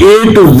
A to Z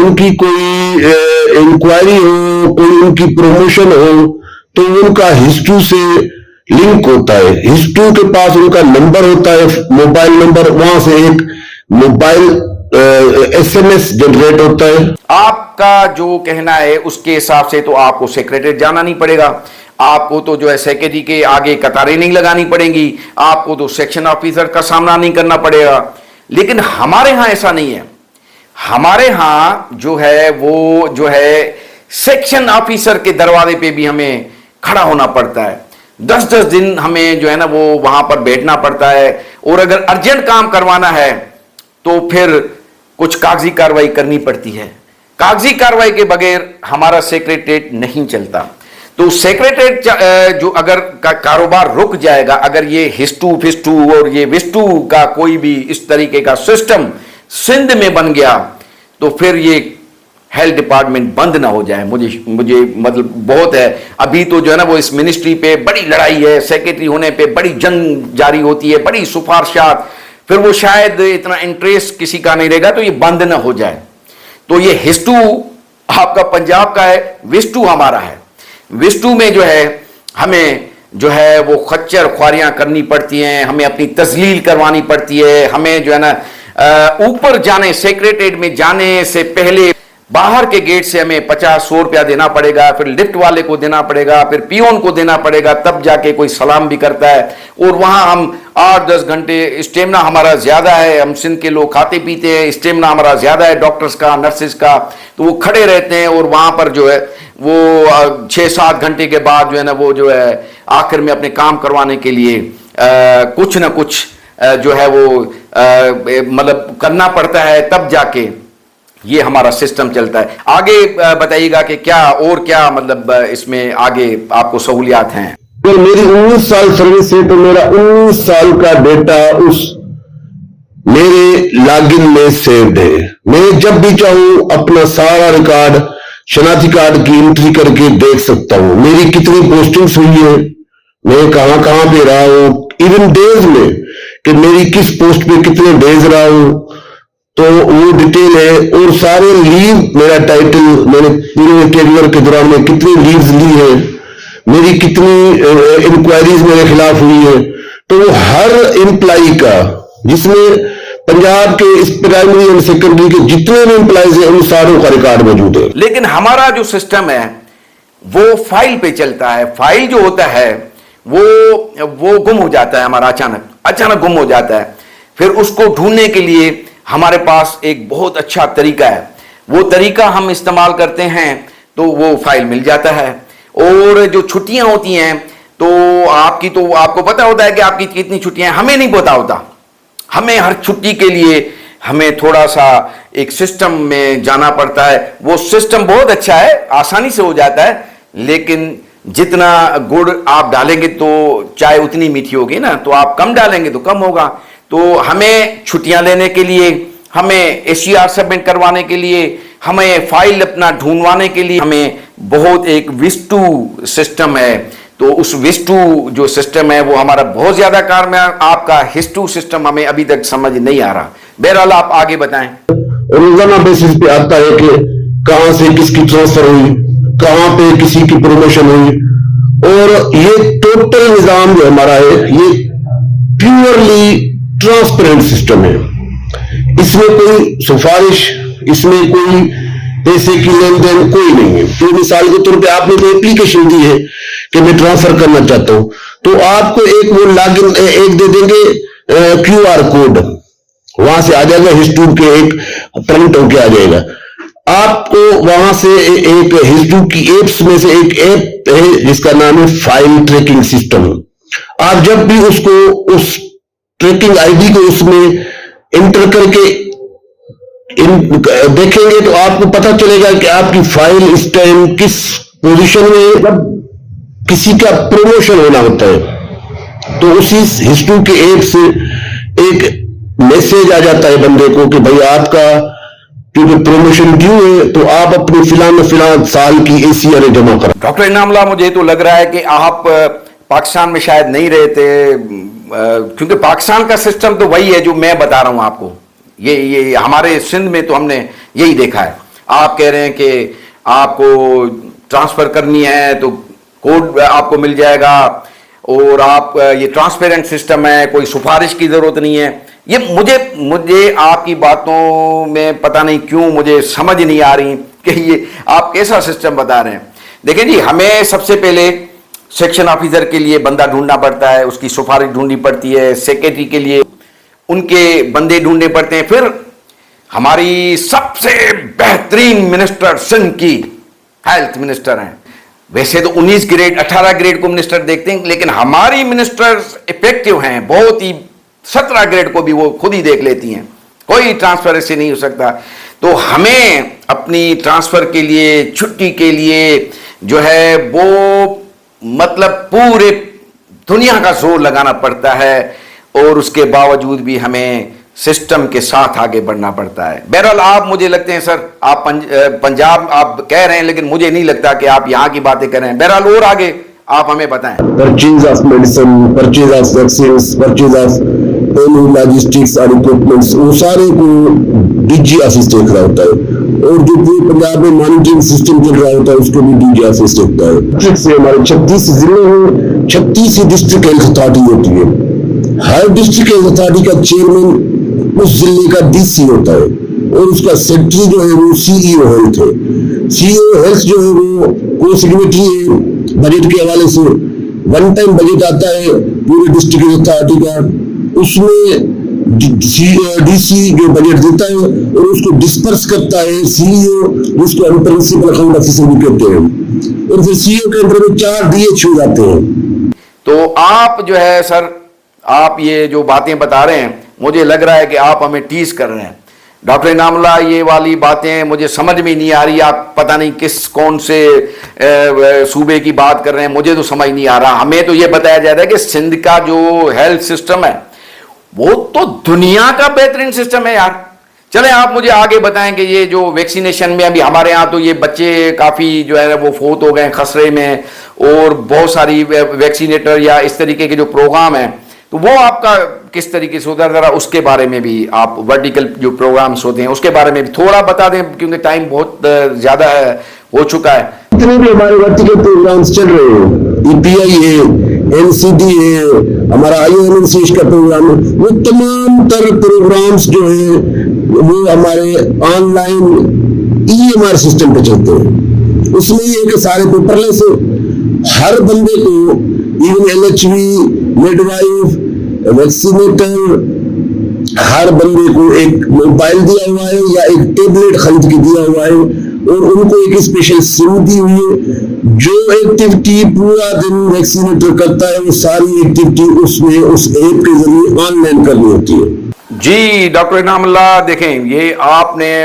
ان کی کوئی inquiry ہو, کوئی ان کی پروموشن ہو, تو ان کا ہسٹری سے لنک ہوتا ہے. ہسٹری کے پاس ان کا نمبر ہوتا ہے, موبائل نمبر, وہاں سے ایک موبائل SMS جنریٹ ہوتا ہے. آپ کا جو کہنا ہے اس کے حساب سے تو آپ کو سیکریٹریٹ جانا نہیں پڑے گا, آپ کو تو جو ہے سیکریٹری کے آگے قطاریں نہیں لگانی پڑیں گی, آپ کو تو سیکشن آفیسر کا سامنا نہیں کرنا پڑے گا. لیکن ہمارے ہاں ایسا نہیں ہے. ہمارے ہاں جو ہے وہ جو ہے سیکشن آفیسر کے دروازے پہ بھی ہمیں کھڑا ہونا پڑتا ہے. 10 دن ہمیں جو ہے نا وہ وہاں پر بیٹھنا پڑتا ہے, اور اگر ارجنٹ کام کروانا ہے تو پھر کچھ کاغذی کاروائی کرنی پڑتی ہے. کاغذی کاروائی کے بغیر ہمارا سیکریٹریٹ نہیں چلتا. تو سیکریٹریٹ جو اگر کاروبار رک جائے گا, اگر یہ ہسٹو فسٹو اور یہ وسٹو کا کوئی بھی اس طریقے کا سسٹم سندھ میں بن گیا, تو پھر یہ ہیلتھ ڈپارٹمنٹ بند نہ ہو جائے. مجھے مطلب بہت ہے. ابھی تو جو ہے نا وہ اس منسٹری پہ بڑی لڑائی ہے, سیکریٹری ہونے پہ بڑی جنگ جاری ہوتی ہے, بڑی سفارشات, پھر وہ شاید اتنا انٹریسٹ کسی کا نہیں رہے گا تو یہ بند نہ ہو جائے. تو یہ ہسٹو آپ کا پنجاب کا ہے, وسٹو ہمارا ہے. وسٹو میں جو ہے ہمیں جو ہے وہ خچر خواریاں کرنی پڑتی ہیں, ہمیں اپنی تذلیل کروانی پڑتی ہے. ہمیں جو ہے نا اوپر جانے, سیکریٹریٹ میں جانے سے پہلے باہر کے گیٹ سے ہمیں 50-100 روپیہ دینا پڑے گا, پھر لفٹ والے کو دینا پڑے گا, پھر پیون کو دینا پڑے گا, تب جا کے کوئی سلام بھی کرتا ہے. اور وہاں ہم 8-10 گھنٹے, اسٹیمنا ہمارا زیادہ ہے, ہم سندھ کے لوگ کھاتے پیتے ہیں, اسٹیمنا ہمارا زیادہ ہے ڈاکٹرز کا, نرسز کا, تو وہ کھڑے رہتے ہیں. اور وہاں پر جو ہے وہ 6-7 گھنٹے کے بعد جو ہے نا وہ جو ہے آخر میں اپنے کام کروانے کے لیے کچھ نہ کچھ جو ہے وہ مطلب کرنا پڑتا ہے, تب جا کے یہ ہمارا سسٹم چلتا ہے. آگے بتائیے گا کہ کیا اور کیا مطلب اس میں آگے آپ کو سہولیات ہیں. میری 19 سال سروس ہے, تو میرا 19 سال کا ڈیٹا اس میرے لاگ ان میں سیوڈ ہے. میں جب بھی چاہوں اپنا سارا ریکارڈ, شناختی کارڈ کی انٹری کر کے دیکھ سکتا ہوں. میری کتنی پوسٹنگز ہوئی ہیں, میں کہاں کہاں پہ رہا ہوں, ایون ڈیز میں کہ میری کس پوسٹ پہ کتنے ڈیز رہا ہوں, تو وہ ڈیٹیل ہے. اور سارے لیو, میرا ٹائٹل, میں نے پورے کیریئر کے دوران میں کتنی لیوز لی ہیں, میری کتنی انکوائریز میرے خلاف ہوئی ہیں, تو وہ ہر امپلائی کا, جس میں پنجاب کے اس پرائمری اور سیکنڈری کے جتنے بھی امپلائیز ہیں ان ساروں کا ریکارڈ موجود ہے. لیکن ہمارا جو سسٹم ہے وہ فائل پہ چلتا ہے. فائل جو ہوتا ہے وہ گم ہو جاتا ہے ہمارا, اچانک گم ہو جاتا ہے. پھر اس کو ڈھونڈنے کے لیے ہمارے پاس ایک بہت اچھا طریقہ ہے. وہ طریقہ ہم استعمال کرتے ہیں تو وہ فائل مل جاتا ہے. اور جو چھٹیاں ہوتی ہیں تو آپ کو پتا ہوتا ہے کہ آپ کی کتنی چھٹیاں ہیں, ہمیں نہیں پتا ہوتا. ہمیں ہر چھٹی کے لیے ہمیں تھوڑا سا ایک سسٹم میں جانا پڑتا ہے. وہ سسٹم بہت اچھا ہے, آسانی سے ہو جاتا ہے, لیکن جتنا گڑ آپ ڈالیں گے تو چائے اتنی میٹھی ہوگی نا, تو آپ کم ڈالیں گے تو کم ہوگا. تو ہمیں چھٹیاں لینے کے لیے, ہمیں ACR سبمٹ کروانے کے لیے, ہمیں فائل اپنا ڈھونڈوانے کے لیے ہمیں بہت ایک وسٹو سسٹم ہے. تو اس وسٹو جو سسٹم ہے وہ ہمارا بہت زیادہ کار میں, آپ کا ہسٹو سسٹم ہمیں ابھی تک سمجھ نہیں آ رہا. بہرحال آپ آگے بتائیں. روزانہ بیسس پہ آتا ہے کہ کہاں سے کس کی ٹرانسفر ہوئی, کہاں پہ کسی کی پروموشن ہوئی. اور یہ ٹوٹل نظام جو ہمارا ہے یہ پیورلی ٹرانسپیرنٹ سسٹم ہے. اس میں کوئی سفارش, اس میں کوئی پیسے کی لین دین کوئی نہیں ہے. تو مثال کے طور پہ آپ نے کوئی اپلیکیشن دی ہے کہ میں ٹرانسفر کرنا چاہتا ہوں, تو آپ کو ایک وہ لاگ ان ایک دے دیں گے QR کوڈ, وہاں سے آ جائے گا, ہسٹو کے ایک پرنٹ ہو کے آ جائے گا. آپ کو وہاں سے ایک ہسٹو کی ایپس میں سے ایک ایپ ہے جس کا نام ہے فائل ٹریکنگ سسٹم. آپ جب بھی اس کو, اس ٹریکنگ ID کو اس میں انٹر کر کے دیکھیں گے تو آپ کو پتا چلے گا کہ آپ کی فائل اس ٹائم کس پوزیشن میں. جب کسی کا پروموشن ہونا ہوتا ہے تو اسی ہسٹری کے ایپ سے ایک میسج آ جاتا ہے بندے کو کہ بھائی آپ کا کیونکہ پروموشن ڈیو ہے تو آپ اپنی فلان سال کی ACR جمع کریں. ڈاکٹر انعام اللہ, مجھے تو لگ رہا ہے کہ آپ پاکستان میں شاید نہیں رہتے, کیونکہ پاکستان کا سسٹم تو وہی ہے جو میں بتا رہا ہوں آپ کو. یہ ہمارے سندھ میں تو ہم نے یہی دیکھا ہے. آپ کہہ رہے ہیں کہ آپ کو ٹرانسفر کرنی ہے تو کوڈ آپ کو مل جائے گا, اور آپ یہ ٹرانسپیرنٹ سسٹم ہے, کوئی سفارش کی ضرورت نہیں ہے. یہ مجھے آپ کی باتوں میں پتہ نہیں کیوں مجھے سمجھ نہیں آ رہی کہ یہ آپ کیسا سسٹم بتا رہے ہیں. دیکھیں جی, ہمیں سب سے پہلے سیکشن آفیسر کے لیے بندہ ڈھونڈنا پڑتا ہے, اس کی سفارش ڈھونڈنی پڑتی ہے, سیکریٹری کے لیے ان کے بندے ڈھونڈنے پڑتے ہیں. پھر ہماری سب سے بہترین منسٹر سندھ کی ہیلتھ منسٹر ہیں. ویسے تو 19 گریڈ 18 گریڈ کو منسٹر دیکھتے ہیں, لیکن ہماری منسٹر افیکٹو ہیں بہت ہی. 17 گریڈ کو بھی وہ خود ہی دیکھ لیتی ہیں, کوئی ٹرانسفر ایسے نہیں ہو سکتا. تو ہمیں اپنی ٹرانسفر کے لیے, چھٹی کے لیے جو ہے وہ مطلب پورے دنیا کا زور لگانا پڑتا ہے, اور اس کے باوجود بھی ہمیں سسٹم کے ساتھ آگے بڑھنا پڑتا ہے. بہرحال آپ مجھے لگتے ہیں سر آپ پنجاب آپ کہہ رہے ہیں, لیکن مجھے نہیں لگتا کہ آپ یہاں کی باتیں کر رہے ہیں. بہرحال اور آگے آپ ہمیں بتائیں. Purchase of medicine, purchase of vaccines, purchase of logistics اور اکوپمنٹس, وہ سارے کو ڈی جی آفس دیکھ رہا ہوتا ہے, اور جو پورے پنجاب میں مانیٹرنگ سسٹم چل رہا ہوتا ہے اس کو بھی ڈی جی آفس دیکھتا ہے. ڈسٹرکٹ سے ہمارے 36 ضلع ہیں, 36 ڈسٹرکٹ ہیلتھ اتھارٹی ہوتی ہے. ہر ڈسٹرکٹ ہیلتھ اتھارٹی کا چیئرمین اس ضلع کا ڈی سی ہوتا ہے, اور اس کا سیکٹری جو ہے وہ سی ای او ہیلتھ ہے. سی ای او ہیلتھ جو ہے وہ کوئی سیکریٹری ہے. بجٹ کے حوالے سے ون ٹائم بجٹ آتا ہے پورے ڈسٹرکٹ ہیلتھ اتھارٹی کا, اس میں ڈی سی جو بجٹ دیتا ہے اور اس کو ڈسپرس کرتا ہے سی ای او, جس کو ہم پرنسپل اکاؤنٹ آفیسر بھی کہتے ہیں, اور پھر سی ای او کے اندر میں 4 ڈی ایچ ہو جاتے ہیں. تو آپ جو ہے سر, آپ یہ جو باتیں بتا رہے ہیں مجھے لگ رہا ہے کہ آپ ہمیں ٹیز کر رہے ہیں. ڈاکٹر انعام اللہ, یہ والی باتیں مجھے سمجھ میں نہیں آ رہی. آپ پتہ نہیں کون سے صوبے کی بات کر رہے ہیں, مجھے تو سمجھ نہیں آ رہا. ہمیں تو یہ بتایا جا رہا ہے کہ سندھ کا جو ہیلتھ سسٹم ہے وہ تو دنیا کا بہترین سسٹم ہے یار. چلیں آپ مجھے آگے بتائیں کہ یہ جو ویکسینیشن میں ابھی ہمارے ہاں تو یہ بچے کافی جو ہے وہ فوت ہو گئے خسرے میں, اور بہت ساری ویکسینیٹر یا اس طریقے کے جو پروگرام ہیں, تو وہ آپ کا کس طریقے سے ہوتا ہے, ذرا اس کے بارے میں بھی آپ ورٹیکل جو پروگرامز ہوتے ہیں اس کے بارے میں بھی تھوڑا بتا دیں, کیونکہ ٹائم بہت زیادہ ہو چکا ہے. جتنے بھی ہمارے ورٹیکل پروگرامز چل رہے ہیں, ای پی آئی ہے, این سی ڈی ہے, ہمارا آئی او این سی کا پروگرام ہے, وہ تمام تر پروگرامز جو ہیں وہ ہمارے online E M R system پہ چلتے ہیں. اس میں یہ کہ سارے پیپر لیس ہے. ہر بندے کو ایون ایل ایچ وی, میڈ وائف, ویکسینیٹر, ہر بندے کو ایک موبائل دیا ہوا ہے یا ایک ٹیبلٹ خرید کے دیا ہوا ہے, اور ان کو ایک اسپیشل سم دی ہوئی ہے. جو ایکٹیویٹی پورا دن ویکسینیٹر کرتا ہے وہ ساری ایکٹیویٹی اس میں اس ایپ کے ذریعے آن لائن کرنی ہوتی ہے. جی ڈاکٹر انعام اللہ, دیکھیں یہ آپ نے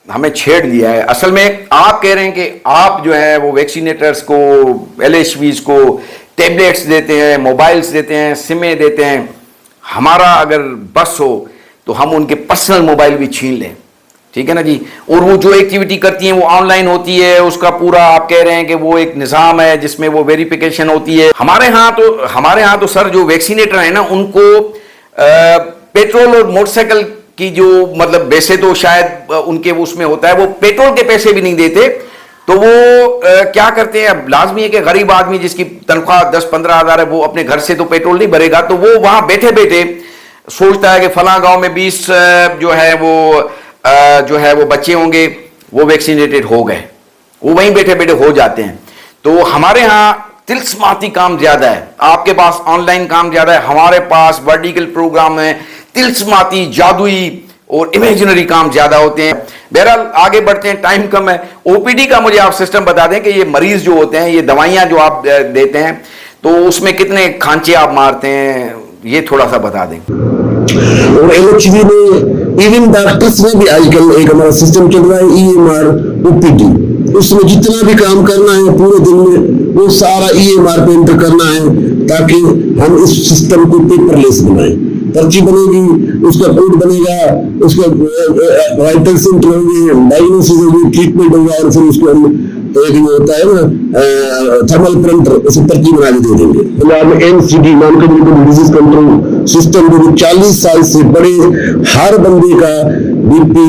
ہمیں چھیڑ دیا ہے. اصل میں آپ کہہ رہے ہیں کہ آپ جو ہے وہ ویکسینیٹرز کو, ایل ایچ ویز کو ٹیبلیٹس دیتے ہیں, موبائلز دیتے ہیں, سمیں دیتے ہیں. ہمارا اگر بس ہو تو ہم ان کے پرسنل موبائل بھی چھین لیں, ٹھیک ہے نا جی. اور وہ جو ایکٹیویٹی کرتی ہیں وہ آن لائن ہوتی ہے, اس کا پورا آپ کہہ رہے ہیں کہ وہ ایک نظام ہے جس میں وہ ویریفیکیشن ہوتی ہے. ہمارے ہاں تو سر جو ویکسینیٹر ہیں نا, ان کو پیٹرول اور موٹر سائیکل کی جو مطلب ویسے تو شاید ان کے اس میں ہوتا ہے, وہ پیٹرول کے پیسے بھی نہیں دیتے. تو وہ کیا کرتے ہیں, اب لازمی ہے کہ غریب آدمی جس کی تنخواہ 10-15 ہزار ہے وہ اپنے گھر سے تو پیٹرول نہیں بھرے گا, تو وہ وہاں بیٹھے بیٹھے سوچتا ہے کہ فلاں گاؤں میں 20 جو ہے وہ بچے ہوں گے, وہ ویکسینیٹڈ ہو گئے, وہ وہیں بیٹھے بیٹھے ہو جاتے ہیں. تو ہمارے ہاں تلسماتی کام زیادہ ہے, آپ کے پاس آن لائن کام زیادہ ہے, ہمارے پاس ورٹیکل پروگرام ہے, تلسماتی جادوئی اور امیجنری کام زیادہ ہوتے ہیں. بہرحال آگے بڑھتے ہیں, ٹائم کم ہے. او پی ڈی کا مجھے آپ سسٹم بتا دیں کہ یہ مریض جو ہوتے ہیں, یہ دوائیاں جو آپ دیتے ہیں, تو اس میں کتنے کھانچے آپ مارتے ہیں, یہ تھوڑا سا بتا دیں. اور ایل ایچ وی میں ایون ڈاکٹرس میں بھی آج کل ایک ہمارا سسٹم چل رہا ہے, E M R O P D. اس میں جتنا بھی کام کرنا ہے پورے دن میں وہ سارا ای ایم آر پہ انٹر کرنا ہے, تاکہ ہم اس سسٹم کو پیپر لیس بنائیں. پرچی بنے گی, اس کا کوڈ بنے گا, اس کا وائٹل سینٹر ہوں گے, ڈائگنوسس ہوگی, ٹریٹمنٹ ہوگا, اور پھر اس کو ہم ایک جو ہوتا ہے نا تھرمل پرنٹر, اسے پرچی بنا کے دے دیں گے. پنجاب میں N C D, non communicable disease control system, جو 40 سال سے بڑے ہر بندے کا B P,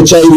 HIV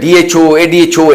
DHO, ADHO,